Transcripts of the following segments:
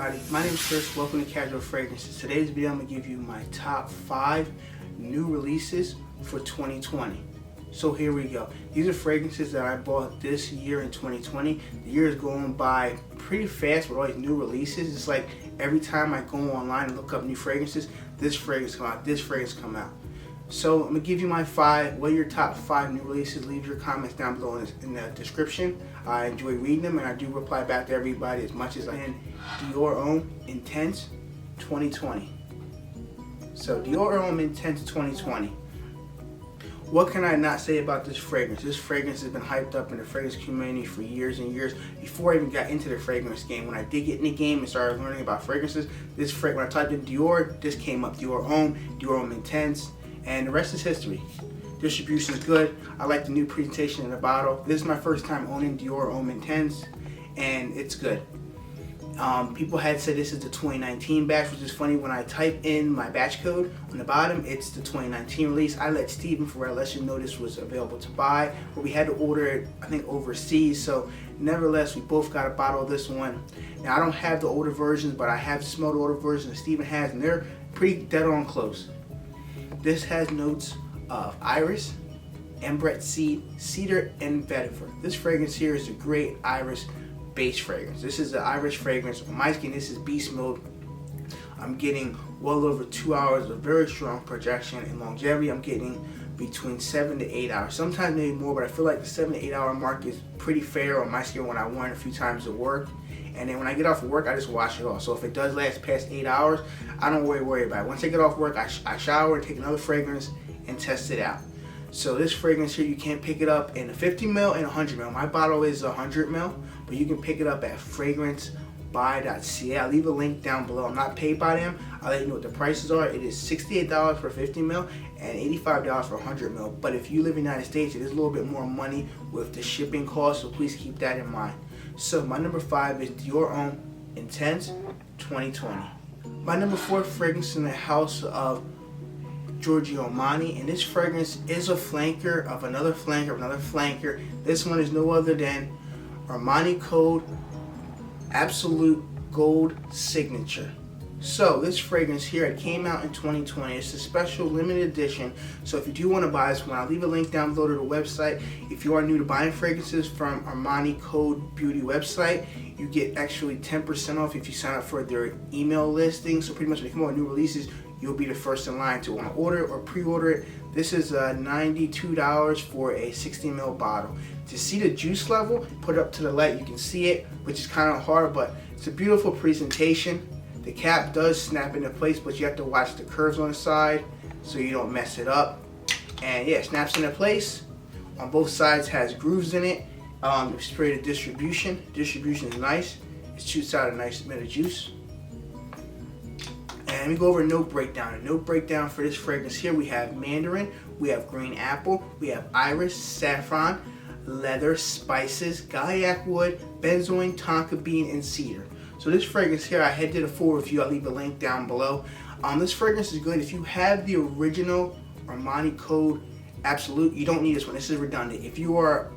everybody, my name is Chris. Welcome to Casual Fragrances. Today's video I'm going to give you my top 5 new releases for 2020. So here we go. These are fragrances that I bought this year in 2020. The year is going by pretty fast with all these new releases. It's like every time I go online and look up new fragrances, this fragrance come out, this fragrance come out. So I'm going to give you my 5. What are your top 5 new releases? Leave your comments down below in the description. I enjoy reading them and I do reply back to everybody as much as I can. DIOR Homme Intense 2020. So DIOR Homme Intense 2020. What can I not say about this fragrance? This fragrance has been hyped up in the fragrance community for years and years. Before I even got into the fragrance game, when I did get in the game and started learning about fragrances, when I typed in Dior, this came up. DIOR Homme, DIOR Homme Intense, and the rest is history. Distribution is good. I like the new presentation in the bottle. This is my first time owning DIOR Homme Intense, and it's good. People had said this is the 2019 batch, which is funny. When I type in my batch code on the bottom, it's the 2019 release. I let Steven Farrell let you know this was available to buy, but we had to order it, I think, overseas. So nevertheless, we both got a bottle of this one. Now I don't have the older versions, but I have smelled the older versions that Steven has, and they're pretty dead on close. This has notes of iris, ambrette seed, cedar, and vetiver. This fragrance here is a great iris base fragrance. This is the iris fragrance. On my skin, this is beast mode. I'm getting well over 2 hours of very strong projection and longevity. I'm getting between 7 to 8 hours, sometimes maybe more, but I feel like the 7 to 8 hour mark is pretty fair on my skin when I wear it a few times at work. And then when I get off of work, I just wash it off. So if it does last past 8 hours, I don't worry about it. Once I get off work, I shower, take another fragrance, and test it out. So this fragrance here, you can't pick it up in a 50 ml and 100 ml. My bottle is 100 ml, but you can pick it up at fragrancebuy.ca. I'll leave a link down below. I'm not paid by them. I'll let you know what the prices are. It is $68 for 50 ml and $85 for 100 ml. But if you live in the United States, it is a little bit more money with the shipping cost, so please keep that in mind. So my number 5 is DIOR Homme Intense 2020. My number 4 fragrance in the house of Giorgio Armani, and this fragrance is a flanker of another flanker of another flanker. This one is no other than Armani Code Absolute Gold Signature. So this fragrance here, it came out in 2020. It's a special limited edition. So if you do want to buy this one, I'll leave a link down below to the website. If you are new to buying fragrances from Armani Code Beauty website, you get actually 10% off if you sign up for their email listing. So pretty much when they come out with new releases, you'll be the first in line to want to order or pre-order it. This is $92 for a 60 ml bottle. To see the juice level, put it up to the light, you can see it, which is kind of hard, but it's a beautiful presentation. The cap does snap into place, but you have to watch the curves on the side so you don't mess it up. And yeah, it snaps into place. On both sides has grooves in it. Spray the distribution. Distribution is nice. It shoots out a nice bit of juice. And we go over note breakdown. A note breakdown for this fragrance here, we have mandarin, we have green apple, we have iris, saffron, leather, spices, gaiac wood, benzoin, tonka bean, and cedar. So this fragrance here, I did a full review. I'll leave a link down below. This fragrance is good. If you have the original Armani Code Absolute, you don't need this one. This is redundant. If you are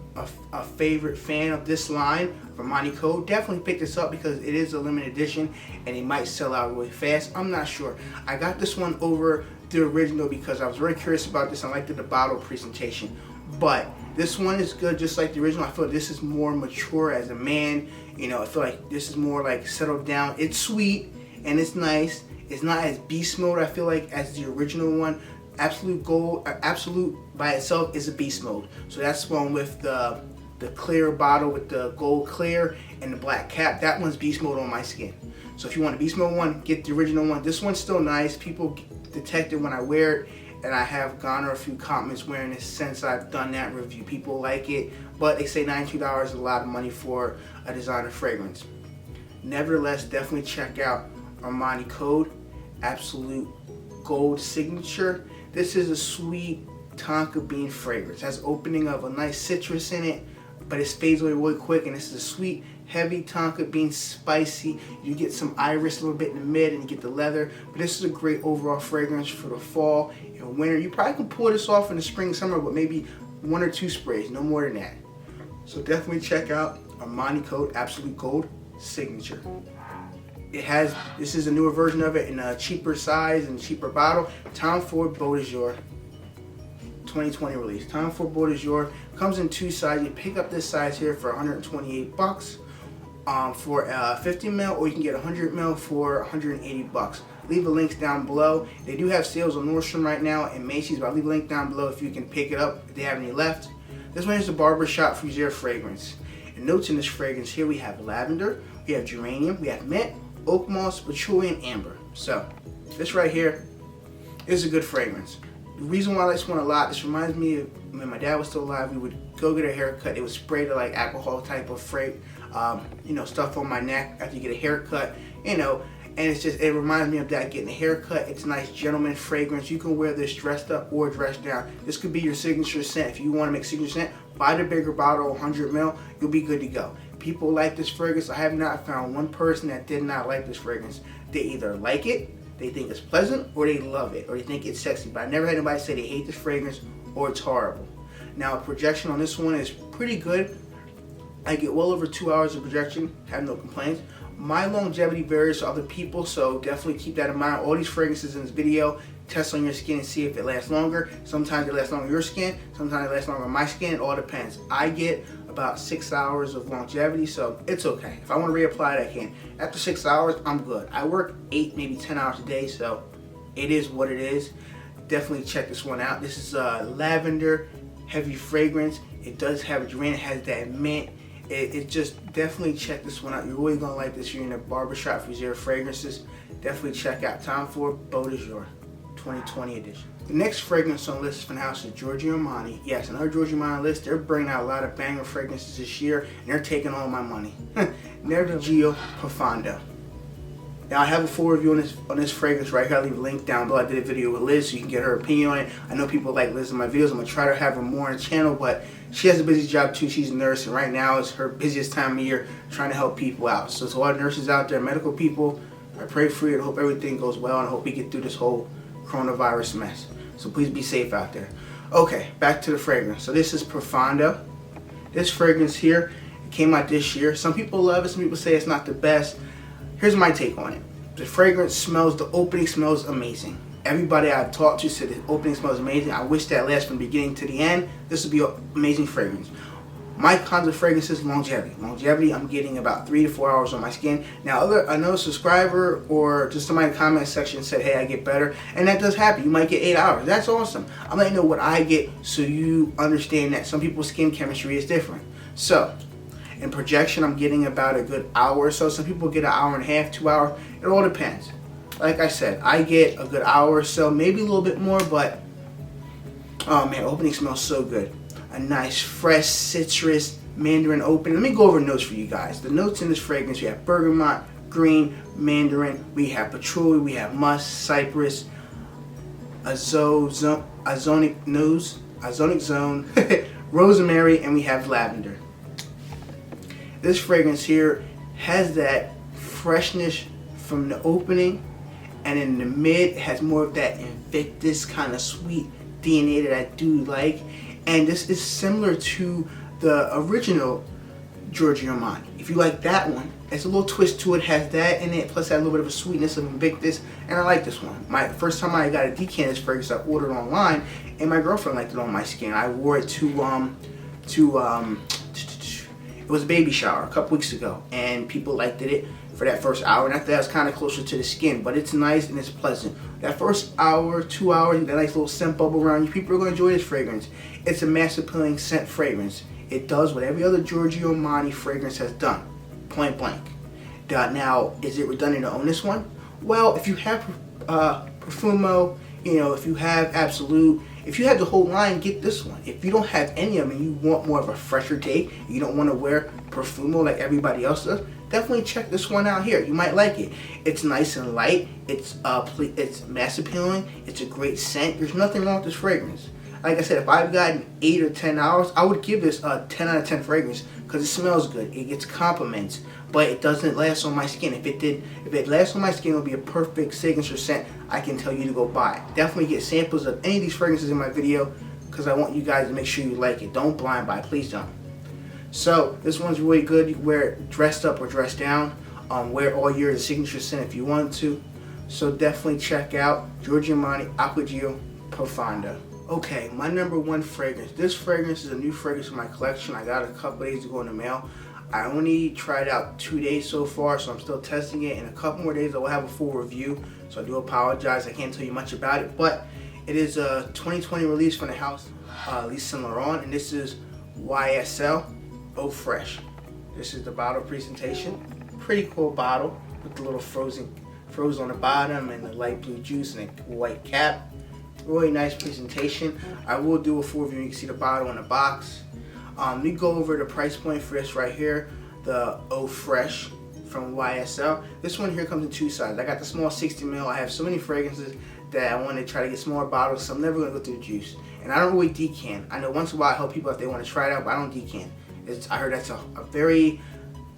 a favorite fan of this line of Armani Code, definitely pick this up because it is a limited edition and it might sell out really fast. I'm not sure. I got this one over the original because I was very curious about this. I liked the bottle presentation. But this one is good just like the original. I feel like this is more mature as a man. You know, I feel like this is more like settled down. It's sweet and it's nice. It's not as beast mode, I feel like, as the original one. Absolute Gold, Absolute by itself is a beast mode. So that's one with the clear bottle with the gold clear and the black cap. That one's beast mode on my skin. So if you want a beast mode one, get the original one. This one's still nice. People detect it when I wear it, and I have garnered a few comments wearing this since I've done that review. People like it, but they say $92 is a lot of money for a designer fragrance. Nevertheless, definitely check out Armani Code Absolute Gold Signature. This is a sweet tonka bean fragrance. It has opening of a nice citrus in it, but it fades away really quick, and this is a sweet, heavy tonka bean, spicy. You get some iris a little bit in the mid, and you get the leather. But this is a great overall fragrance for the fall and winter. You probably can pull this off in the spring, summer, but maybe 1 or 2 sprays, no more than that. So definitely check out Armani Code Absolute Gold Signature. This is a newer version of it in a cheaper size and cheaper bottle. Time for BEAU de JOUR 2020 release. Time for BEAU de JOUR. Comes in two sizes. You pick up this size here for 128 bucks for 50 ml, or you can get 100 ml for 180 bucks. Leave the links down below. They do have sales on Nordstrom right now and Macy's, but I'll leave a link down below if you can pick it up if they have any left. This one is the Barbershop Fusier fragrance. And notes in this fragrance here, we have lavender, we have geranium, we have mint, oak moss, patchouli, and amber. So this right here is a good fragrance. The reason why I like this one a lot, this reminds me of when my dad was still alive. We would go get a haircut. It would spray the like alcohol type of stuff on my neck after you get a haircut, and it reminds me of that, getting a haircut. It's a nice gentleman fragrance. You can wear this dressed up or dressed down. This could be your signature scent. If you want to make signature scent, buy the bigger bottle, 100 ml, you'll be good to go. People like this fragrance. I have not found one person that did not like this fragrance. They either like it, they think it's pleasant, or they love it, or they think it's sexy. But I never had anybody say they hate this fragrance or it's horrible. Now, projection on this one is pretty good. I get well over 2 hours of projection, have no complaints. My longevity varies to other people, so definitely keep that in mind. All these fragrances in this video, test on your skin and see if it lasts longer. Sometimes it lasts longer on your skin, sometimes it lasts longer on my skin. It all depends. I get about 6 hours of longevity, so it's okay. If I want to reapply it, I can. After 6 hours, I'm good. I work 8, maybe 10 hours a day, so it is what it is. Definitely check this one out. This is a lavender heavy fragrance. It does have a geranium, it has that mint. It just definitely check this one out. You're really gonna like this. You're in a Barbershop Fusier fragrances. Definitely check out. Time for BEAU de JOUR 2020 edition. The next fragrance on the list from the house is Giorgio Armani. Yes, another Giorgio Armani list. They're bringing out a lot of banger fragrances this year, and they're taking all my money. Giorgio Profondo. Now I have a full review on this fragrance right here. I'll leave a link down below. I did a video with Liz so you can get her opinion on it. I know people like Liz in my videos. I'm gonna try to have her more on the channel, but she has a busy job too. She's a nurse, and right now is her busiest time of year trying to help people out. So to all the nurses out there, medical people, I pray for you and hope everything goes well, and I hope we get through this whole coronavirus mess. So please be safe out there. Okay, back to the fragrance. So this is Profondo. This fragrance here came out this year. Some people love it, some people say it's not the best. Here's my take on it. The fragrance smells, the opening smells amazing. Everybody I've talked to said the opening smells amazing. I wish that lasts from the beginning to the end. This would be an amazing fragrance. My kinds of fragrances, longevity. Longevity, I'm getting about 3 to 4 hours on my skin. Now, another subscriber or just somebody in the comment section said, hey, I get better. And that does happen. You might get 8 hours. That's awesome. I'm letting you know what I get so you understand that some people's skin chemistry is different. So, in projection, I'm getting about a good hour or so. Some people get an hour and a half, 2 hours. It all depends. Like I said, I get a good hour or so, maybe a little bit more, but oh man, opening smells so good. A nice, fresh, citrus, mandarin opening. Let me go over notes for you guys. The notes in this fragrance, we have bergamot, green, mandarin, we have patchouli, we have musk, cypress, ozonic zone, rosemary, and we have lavender. This fragrance here has that freshness from the opening, and in the mid it has more of that Invictus kind of sweet DNA that I do like. And this is similar to the original Giorgio Armani. If you like that one, it's a little twist to it, has that in it, plus that little bit of a sweetness of Invictus, and I like this one. My first time I got a decanted this fragrance, I ordered online, and my girlfriend liked it on my skin. I wore it it was a baby shower a couple weeks ago, and people liked it for that first hour, and after that it's kind of closer to the skin, but it's nice and it's pleasant. That first hour, 2 hours, that nice little scent bubble around you, people are going to enjoy this fragrance. It's a mass appealing scent fragrance. It does what every other Giorgio Armani fragrance has done, point blank. Now, is it redundant to own this one? Well, if you have Profumo, if you have ABSOLU, if you have the whole line, get this one. If you don't have any of them and you want more of a fresher take, you don't want to wear Profumo like everybody else does, definitely check this one out here. You might like it. It's nice and light. It's mass appealing. It's a great scent. There's nothing wrong with this fragrance. Like I said, if I've gotten 8 or 10 hours, I would give this a 10 out of 10 fragrance because it smells good. It gets compliments, but it doesn't last on my skin. If it lasts on my skin, it would be a perfect signature scent. I can tell you to go buy it. Definitely get samples of any of these fragrances in my video because I want you guys to make sure you like it. Don't blind buy, please don't. So this one's really good. You can wear it dressed up or dressed down. wear all year as a signature scent if you want to. So definitely check out Giorgio Armani ACQUA Profondo. Okay, my number one fragrance. This fragrance is a new fragrance in my collection. I got it a couple days ago in the mail. I only tried out 2 days so far, so I'm still testing it. In a couple more days, I will have a full review. So I do apologize. I can't tell you much about it, but it is a 2020 release from the house, Yves Saint Laurent, and this is YSL Eau Fraiche. This is the bottle presentation. Pretty cool bottle with the little froze on the bottom and the light blue juice and a white cap. Really nice presentation. I will do a full review. You can see the bottle in the box. Let me go over the price point for this right here, the Eau Fraiche from YSL. This one here comes in 2 sizes. I got the small 60 ml. I have so many fragrances that I want to try to get smaller bottles, so I'm never going to go through the juice. And I don't really decant. I know once in a while I help people if they want to try it out, but I don't decant. I heard that's a very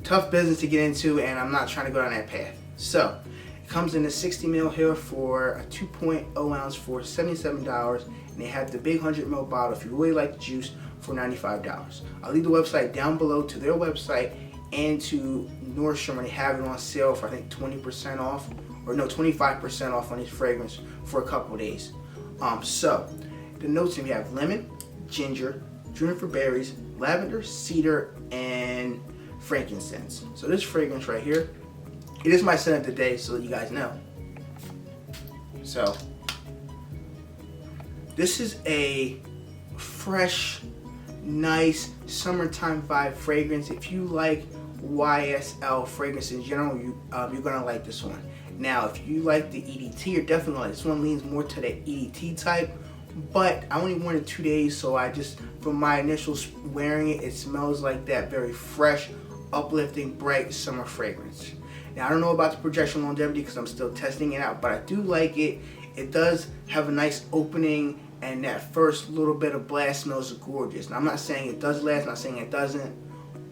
tough business to get into, and I'm not trying to go down that path. So it comes in a 60 ml here for a 2.0 ounce for $77, and they have the big 100 ml bottle if you really like the juice for $95. I'll leave the website down below to their website and to Nordstrom, and they have it on sale for I think 20% off, or no, 25% off on this fragrance for a couple of days. So the notes in here have lemon, ginger, juniper berries, lavender, cedar, and frankincense. So this fragrance right here, it is my scent of the day, so that you guys know. So this is a fresh, nice summertime vibe fragrance. If you like YSL fragrance in general, you're gonna like this one. Now, if you like the EDT, you're definitely like this one. Leans more to the EDT type, but I only worn it 2 days, so I just, from my initial wearing it, it smells like that very fresh, uplifting, bright summer fragrance. Now, I don't know about the projection longevity because I'm still testing it out, but I do like it. It does have a nice opening, and that first little bit of blast smells gorgeous. Now, I'm not saying it does last, I'm not saying it doesn't,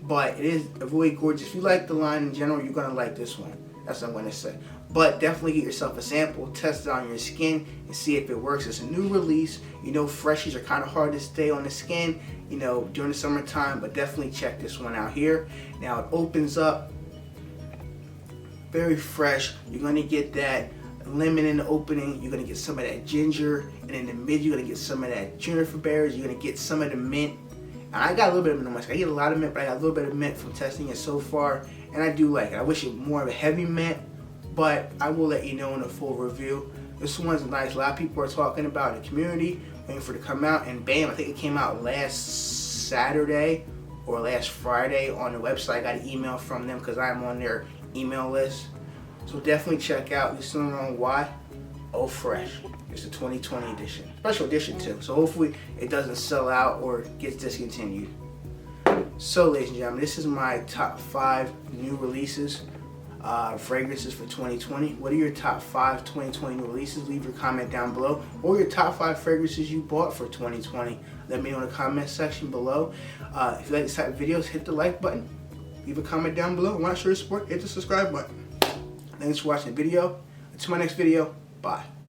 but it is really gorgeous. If you like the line in general, you're gonna like this one. That's what I'm gonna say. But definitely get yourself a sample, test it on your skin, and see if it works. It's a new release. You know, freshies are kind of hard to stay on the skin, you know, during the summertime, but definitely check this one out here. Now, it opens up very fresh. You're gonna get that lemon in the opening, you're gonna get some of that ginger, and in the mid you're gonna get some of that juniper berries, you're gonna get some of the mint. And I got a little bit of mint on my skin. I get a lot of mint, but I got a little bit of mint from testing it so far, and I do like it. I wish it was more of a heavy mint, but I will let you know in a full review. This one's nice. A lot of people are talking about it in the community, waiting for it to come out, and bam, I think it came out last Saturday or last Friday on the website. I got an email from them because I'm on their email list. So definitely check out Yves Saint Laurent Eau Fraiche. It's a 2020 edition, special edition too. So hopefully it doesn't sell out or gets discontinued. So ladies and gentlemen, this is my top 5 new releases, fragrances for 2020. What are your top 5 2020 new releases? Leave your comment down below. Or your top 5 fragrances you bought for 2020. Let me know in the comment section below. If you like this type of videos, hit the like button. Leave a comment down below. Want to show your support? Hit the subscribe button. Thanks for watching the video. Until my next video, bye.